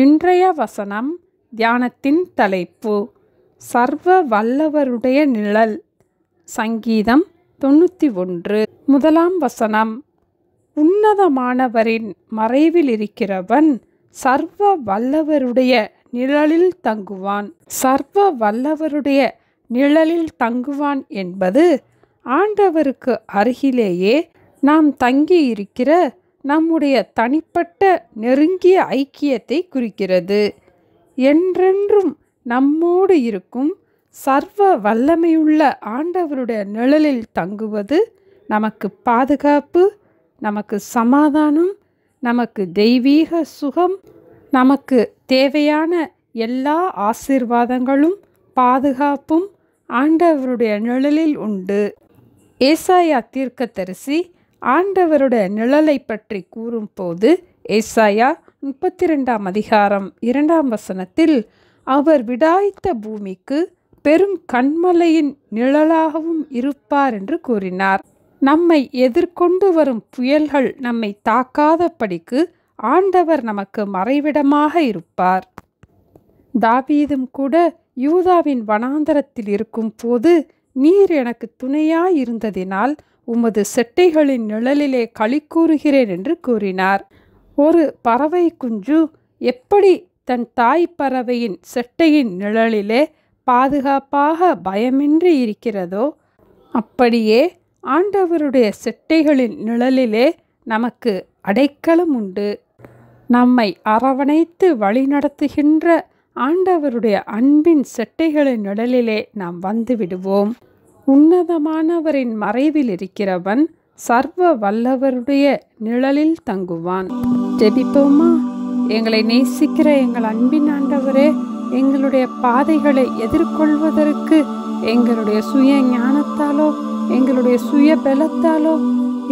இன்றைய வசனம் தியானத்தின் தலைப்பு சர்வ வல்லவருடைய நிழல். சங்கீதம் 91. முதலாம் வசனம். உன்னதமானவரின் மறைவில் இருக்கிறவன் சர்வ வல்லவருடைய நிழலில் தங்குவான். சர்வ வல்லவருடைய நிழலில் தங்குவான் என்பது ஆண்டவருக்கு அருகிலேயே நாம் தங்கியிருக்கிற நம்முடைய தனிப்பட்ட நெருங்கிய ஐக்கியத்தை குறிக்கிறது. என்றென்றும் நம்மோடு இருக்கும் சர்வ வல்லமையுள்ள ஆண்டவருடைய நிழலில் தங்குவது நமக்கு பாதுகாப்பு, நமக்கு சமாதானம், நமக்கு தெய்வீக சுகம், நமக்கு தேவையான எல்லா ஆசீர்வாதங்களும் பாதுகாப்பும் ஆண்டவருடைய நிழலில் உண்டு. ஏசாயா தீர்க்கதரிசி ஆண்டவருடைய நிழலை பற்றி கூறும்போது ஏசாயா 32 அதிகாரம் 2 வசனத்தில் அவர் விடாய்த்த பூமிக்கு பெரும் கன்மலையின் நிழலாகவும் இருப்பார் என்று கூறினார். நம்மை எதிர்கொண்டு வரும் புயல்கள் நம்மை தாக்காதபடிக்கு ஆண்டவர் நமக்கு மறைவிடமாக இருப்பார். தாவீதும் கூட யூதாவின் வனாந்தரத்தில் இருக்கும் போது நீர் எனக்கு துணையாயிருந்ததினால் உமது செட்டைகளின் நிழலிலே களி கூறுகிறேன் என்று கூறினார். ஒரு பறவை குஞ்சு எப்படி தன் தாய் பறவையின் செட்டையின் நிழலிலே பாதுகாப்பாக பயமின்றி இருக்கிறதோ, அப்படியே ஆண்டவருடைய செட்டைகளின் நிழலிலே நமக்கு அடைக்கலம் உண்டு. நம்மை அரவணைத்து வழிநடத்துகின்ற ஆண்டவருடைய அன்பின் செட்டைகளின் நிழலிலே நாம் வந்து விடுவோம். உன்னதமானவரின் மறைவில் இருக்கிறவன் சர்வ வல்லவருடைய நிழலில் தங்குவான். ஜெபிப்போமா? எங்களை நேசிக்கிற எங்கள் அன்பின் ஆண்டவரே, எங்களுடைய பாதைகளை எதிர்கொள்வதற்கு எங்களுடைய சுய ஞானத்தாலோ எங்களுடைய சுய பலத்தாலோ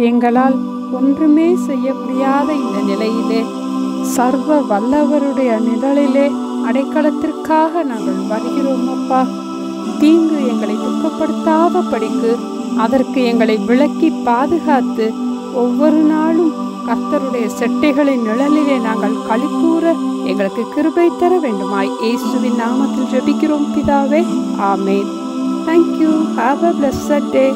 எங்களால் ஒன்றுமே செய்ய முடியாத இந்த நிலையிலே சர்வ வல்லவருடைய நிழலிலே அடைக்கலத்திற்காக நாங்கள் வருகிறோம் அப்பா. தீங்கு எங்களை துக்கப்படுத்தாத படிக்கு அதற்கு எங்களை விலக்கி பாதுகாத்து ஒவ்வொரு நாளும் கர்த்தருடைய செட்டைகளின் நிழலிலே நாங்கள் களிக்கூற எங்களுக்கு கிருபை தர வேண்டுமாய் இயேசுவின் நாமத்தில் ஜெபிக்கிறோம் பிதாவே. ஆமென். Thank you. Have a blessed day.